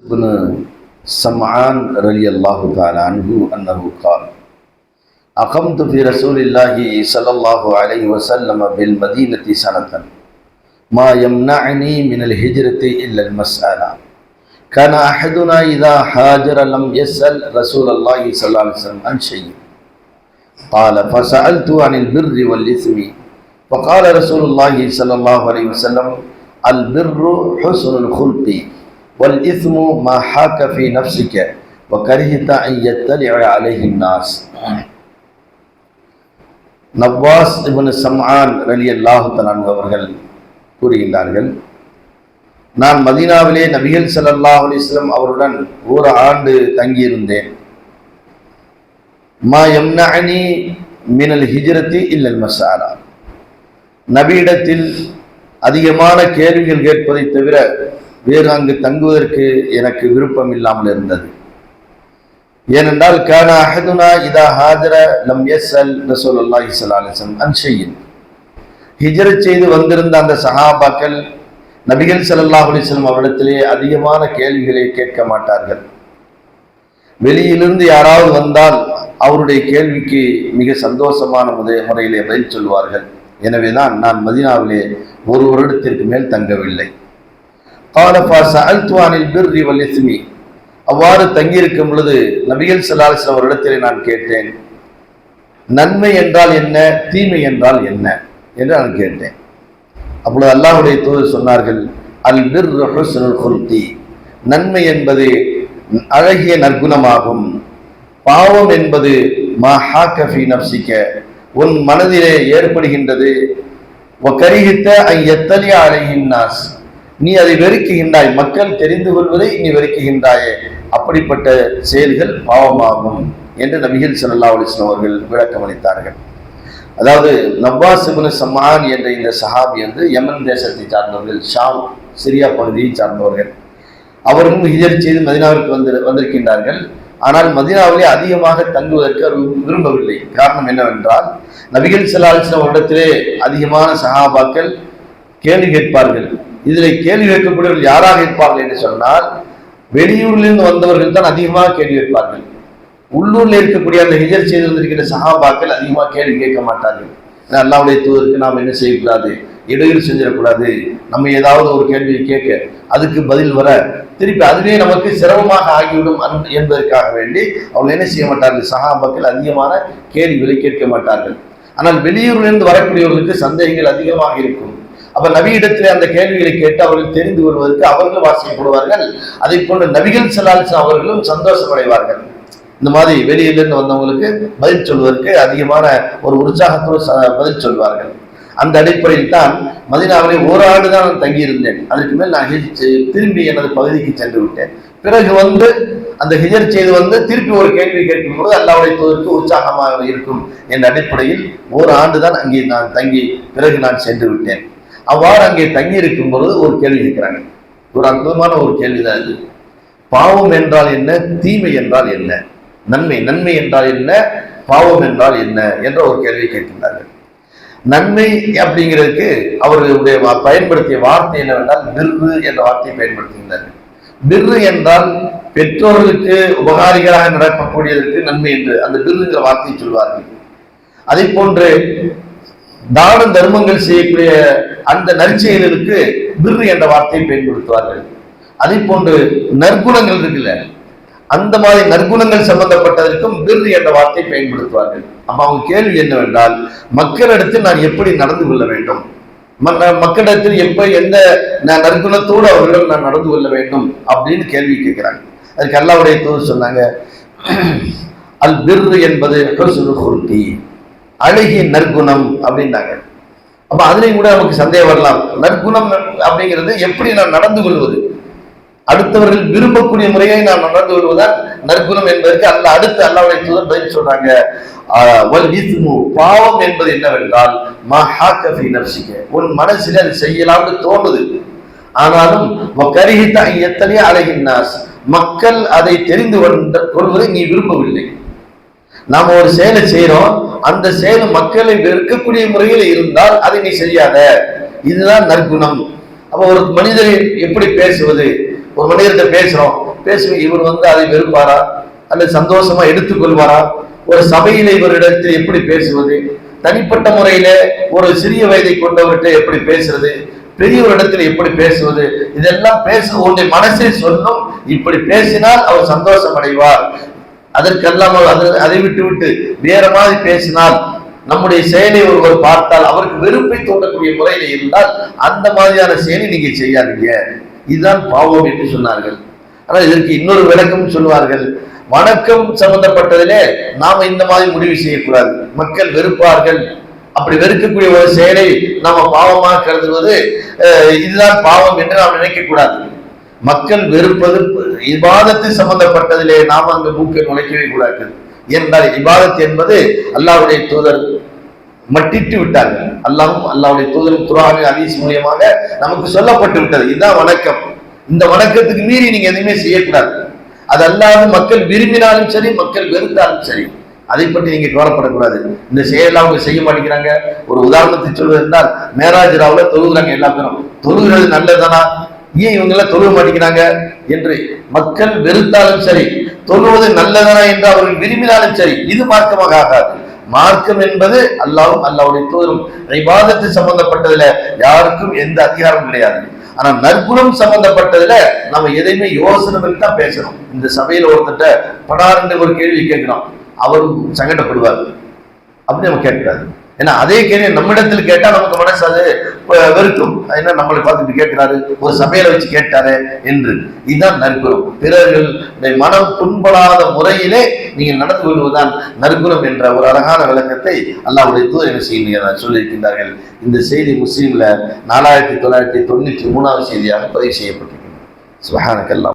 بن سمعان رضي الله تعالى عنه أنه قال أقمت في رسول الله صلى الله عليه وسلم بالمدينة سنة ما يمنعني من الهجرة إلا المسألة كان أحدنا إذا هاجر لم يسأل رسول الله صلى الله عليه وسلم عن شيء قال فسألت عن البر والإثم فقال رسول الله صلى الله عليه وسلم البر حسن الخلق والإثم ما حاك في نفسك وكرهت أن يطلع عليه الناس. நவாஸ் இப்னு சம்ஆன் ரலியல்லாஹு தஆலா அவர்கள் கூறுகின்றார்கள், நான் மதீனாவிலே நபிகள் ஸல்லல்லாஹு அலைஹி வஸல்லம் அவருடன் ஒரு ஆண்டு தங்கியிருந்தேன். மா யம்னஅனி மினல் ஹிஜ்ரத்தி இல்லல் மஸ்அலா, நபியிடத்தில் அதிகமான கேள்விகள் கேட்பதை தவிர வேறு அங்கு தங்குவதற்கு எனக்கு விருப்பம் இல்லாமல் இருந்தது. ஏனென்றால் கான அஹதுனா இதா ஹாஜர லம் யஸ்அல் ரசூலுல்லாஹி ஸல்லல்லாஹு அலைஹி வஸல்லம் அன் ஷைஇன், ஹிஜ்ரத் செய்து வந்திருந்த அந்த சஹாபாக்கள் நபிகள் ஸல்லல்லாஹு அலைஹி வஸல்லம் அவரிடத்திலே அதிகமான கேள்விகளை கேட்க மாட்டார்கள். வெளியிலிருந்து யாராவது வந்தால் அவருடைய கேள்விக்கு மிக சந்தோஷமான முறையிலே பதில் சொல்வார்கள். எனவேதான் நான் மதீனாவிலே ஒரு வருடத்திற்கு மேல் தங்கவில்லை. قال فسألت عن البر والإثم, அவ்வாறு தங்கியிருக்கும் பொழுது நபிகள் ஸல்லல்லாஹு அலைஹி வஸல்லம் அவரிடத்திலே நான் கேட்டேன், நன்மை என்றால் என்ன, தீமை என்றால் என்ன என்று நான் கேட்டேன். அப்பொழுது அல்லாஹ்வுடைய தூதர் சொன்னார்கள், அல் பிர்ரு ஹுஸ்னுல் குல்கி, நன்மை என்பது அழகிய நற்குணமாகும், பாவம் என்பது மா ஹாக ஃபீ நஃப்ஸிக, உன் மனதிலே ஏற்படுகின்றது, வ கரிஹத அன் யத்தலிஅ அலைஹின் நாஸ், நீ அதை வெறுக்குகின்றாய், மக்கள் தெரிந்து கொள்வதை நீ வெறுக்குகின்றாயே, அப்படிப்பட்ட செயல்கள் பாவமாகும் என்று நபிகள் ஸல்லல்லாஹு அலைஹி வஸல்லம் அவர்கள் விளக்கம் அளித்தார்கள். அதாவது நவாஸ் இப்னு சம்ஆன் என்ற இந்த சஹாபி யமன் தேசத்தை சார்ந்தவர்கள், ஷாம் சிரியா பகுதியை சார்ந்தவர்கள். அவர்களும் ஹிஜ்ரத் செய்து மதீனாவிற்கு வந்திருக்கின்றார்கள். ஆனால் மதீனாவிலே அதிகமாக தங்குவதற்கு அவர் விரும்பவில்லை. காரணம் என்னவென்றால், நபிகள் ஸல்லல்லாஹு அலைஹி வஸல்லம் இடத்திலே அதிகமான சஹாபாக்கள் கேள்வி கேட்பார்கள். இதில் கேள்வி கேட்கக்கூடியவர்கள் யாராக இருப்பார்கள் என்று சொன்னால், வெளியூரிலிருந்து வந்தவர்கள் தான் அதிகமாக கேள்வி கேட்பார்கள். உள்ளூரில் இருக்கக்கூடிய அந்த ஹிஜ்ரத் செய்து வந்திருக்கிற சஹாபாக்கள் அதிகமாக கேள்வி கேட்க மாட்டார்கள். அல்லாஹ்வுடைய தூதருக்கு நாம் என்ன செய்யக்கூடாது, இடையூறு செஞ்சிடக்கூடாது, நம்ம ஏதாவது ஒரு கேள்வியை கேட்க அதுக்கு பதில் வர திருப்பி அதுவே நமக்கு சிரமமாக ஆகிவிடும் என்பதற்காக வேண்டி அவங்க என்ன செய்ய மாட்டார்கள், சஹாபாக்கள் அதிகமான கேள்விகளை கேட்க மாட்டார்கள். ஆனால் வெளியூரிலிருந்து வரக்கூடியவர்களுக்கு சந்தேகங்கள் அதிகமாக இருக்கும். அப்ப நபியிடத்திலே அந்த கேள்விகளை கேட்டு அவர்கள் தெரிந்து கொள்வதற்கு அவர்களும் வாசிக்கப்படுவார்கள். அதை போன்று நபிகள் ஸல்லல்லாஹு அலைஹி வஸல்லம் அவர்களும் சந்தோஷமடைவார்கள். இந்த மாதிரி வெளியிலிருந்து வந்தவங்களுக்கு பதில் சொல்வதற்கு அதிகமான ஒரு உற்சாகத்தோடு பதில் சொல்வார்கள். அந்த அடிப்படையில் தான் மதீனாவிலே ஒரு ஆண்டு தான் நான் தங்கியிருந்தேன். அதற்கு மேல் நான் திரும்பி எனது பகுதிக்கு சென்று விட்டேன். பிறகு அந்த ஹிஜ்ரத் செய்து திருப்பி ஒரு கேள்வி கேட்கும் போது அல்லாஹ்வுடைய தூதருக்கு உற்சாகமாக இருக்கும் என்ற அடிப்படையில் ஒரு ஆண்டு தான் அங்கே நான் தங்கி பிறகு நான் சென்று விட்டேன். அவ்வாறு அங்கே தங்கி இருக்கும் பொழுது ஒரு கேள்வி கேட்கிறாங்க. ஒரு அற்புதமான ஒரு கேள்விதான் இது. பாவம் என்றால் என்ன, தீமை என்றால் என்ன, நன்மை என்றால் என்ன, பாவம் என்றால் என்ன என்ற ஒரு கேள்வி கேட்கின்றார்கள். நன்மை அப்படிங்கிறதுக்கு அவர்களுடைய பயன்படுத்திய வார்த்தை என்னவென்றால் பிர்ரு என்ற வார்த்தையை பயன்படுத்துகின்றார்கள். பிர்ரு என்றால் பெற்றோர்களுக்கு உபகாரிகளாக நடக்கக்கூடியதற்கு நன்மை என்று அந்த பிர்ருங்கிற வார்த்தையை சொல்வார்கள். அதை போன்று தான தர்மங்கள் செய்யக்கூடிய அந்த நற்செயல்களுக்கு பிர்ரு என்ற வார்த்தையை பயன்படுத்துவார்கள். அதை போன்று நற்குணங்கள் இருக்குல்ல, அந்த மாதிரி நற்குணங்கள் சம்பந்தப்பட்டதற்கும் பிர்ரு என்ற வார்த்தையை பயன்படுத்துவார்கள். அப்ப அவங்க கேள்வி என்னவென்றால், மக்களிடத்தில் நான் எப்படி நடந்து கொள்ள வேண்டும், மக்களிடத்தில் எந்த நற்குணத்தோடு அவர்களிடம் நான் நடந்து கொள்ள வேண்டும் அப்படின்னு கேள்வி கேட்கிறாங்க. அதுக்கு அல்லாஹ்வுடைய தூதர் சொன்னாங்க, அல் பிர்ரு என்பது ஹுஸ்னுல் குல்கி, அழகிய நற்குணம் அப்படின்னாங்க. அப்ப அதுலேயும் கூட நமக்கு சந்தேகம் வரலாம், நற்குணம் அப்படிங்கிறது எப்படி நான் நடந்து கொள்வது, அடுத்தவர்கள் விரும்பக்கூடிய முறையை நான் நடந்து கொள்வதால் நற்குணம் என்பதற்கு அடுத்து அல்லாஹ்வுடைய தூதர் பதில் சொல்றாங்க, பாவம் என்பது என்னவென்றால் மா ஹாக ஃபீ நஃப்ஸிக, உன் மனசில் அது செய்யலாம்னு தோணுது, ஆனாலும் கரிஹத அன் யத்தலிஅ அலைஹின் நாஸ், மக்கள் அதை தெரிந்து கொள்வதை நீ விரும்பவில்லை. நாம ஒரு செயலை செய்யறோம், அந்த செயல் மக்களை வெறுக்கக்கூடிய முறையில் இருந்தால் அதை நீ செய்யாத, இதுதான் நற்குணம். அப்ப ஒரு மனிதரை எப்படி பேசுவது, ஒரு மனிதர்கிட்ட பேசுறோம், பேசுவோம், இவர் அதை வெறுப்பாரா அல்லது சந்தோஷமா எடுத்துக்கொள்வாரா? ஒரு சபையில இவரிடத்தில் எப்படி பேசுவது, தனிப்பட்ட முறையில ஒரு சிறிய வயதை கொண்டவர்கிட்ட எப்படி பேசுறது, பெரியவரிடத்தில் எப்படி பேசுவது, இதெல்லாம் உன்னுடைய மனசை சொல்லும். இப்படி பேசினால் அவர் சந்தோஷம் அடைவார். அதற்கெல்லாம் அதை விட்டு விட்டு வேற மாதிரி பேசினால், நம்முடைய செயலை ஒருவர் பார்த்தால் அவருக்கு வெறுப்பை தோன்றக்கூடிய முறையில இருந்தால் அந்த மாதிரியான செயலை நீங்க செய்யாதீங்க, இதுதான் பாவம் என்று சொன்னார்கள். ஆனால் இதற்கு இன்னொரு விளக்கம் சொல்வார்கள். வணக்கம் சம்பந்தப்பட்டதிலே நாம இந்த மாதிரி முடிவு செய்யக்கூடாது. மக்கள் வெறுப்பார்கள், அப்படி வெறுக்கக்கூடிய ஒரு செயலை நாம பாவமாக கருதுவது இதுதான் பாவம் என்று நாம் நினைக்க கூடாது. மக்கள் வெறுப்பது இபாதத்து சம்பந்தப்பட்டதிலே நாம் அங்கு மூக்கை நுழைக்கவே கூடாது. ஏனென்றால் இபாதத் என்பது அல்லாஹ்வுடைய தூதர் மட்டிட்டு விட்டார்கள். அல்லாஹ்வுடைய தூதர் குர்ஆன் ஹதீஸ் மூலமாக நமக்கு சொல்லப்பட்டு விட்டது. இதுதான் வணக்கம். இந்த வணக்கத்துக்கு மீறி நீங்க எதுவுமே செய்யக்கூடாது. அது அல்லாது மக்கள் விரும்பினாலும் சரி, மக்கள் வெறுத்தாலும் சரி, அதை பற்றி நீங்க கவலைப்படக்கூடாது. இந்த செயலாம் அவங்க செய்ய மாட்டேங்கிறாங்க. ஒரு உதாரணத்தை சொல்வது இருந்தால், மேராஜ் ராவுல தொழுகிறாங்க எல்லா பேரும். தொழுகிறது நல்லதானா, ஏன் இவங்க எல்லாம் தொழுக மாட்டேங்கிறாங்க என்று மக்கள் வெறுத்தாலும் சரி, தொழுவது நல்லதானா என்று அவர்கள் விரும்பினாலும் சரி, இது மார்க்கமாக ஆகாது. மார்க்கம் என்பது அல்லாஹ்வும் அல்லாஹ்வுடைய தூதரும் இபாதத்து சம்பந்தப்பட்டதுல யாருக்கும் எந்த அதிகாரமும் கிடையாது. ஆனா நற்குணம் சம்பந்தப்பட்டதுல நம்ம எதையுமே யோசனை பண்ணி தான் பேசணும். இந்த சபையில ஒருத்தட்ட படார்ந்து ஒரு கேள்வி கேட்கிறோம், அவரும் சங்கடப்படுவார். அப்படி நம்ம கேட்கக்கூடாது. ஏன்னா அதே கேள்வி நம்மிடத்தில் கேட்டா நமக்கு மனசு அது வெறுக்கும். என்ன நம்மளை பார்த்துட்டு கேட்கிறாரு, ஒரு சபையில வச்சு கேட்டாரு என்று. இதுதான் நற்குணம். பிறர்கள் மனம் புண்படாத முறையிலே நீங்கள் நடந்து கொள்வதுதான் நற்குணம் என்ற ஒரு அழகான விளக்கத்தை அல்லாஹ்வுடைய தூதர் என்ன செய்ய சொல்லியிருக்கின்றார்கள். இந்த செய்தி முஸ்லீம்ல 4993 செய்தியாக பதிவு செய்யப்பட்டிருக்கிறது. சுப்ஹானக்கல்லாஹ்.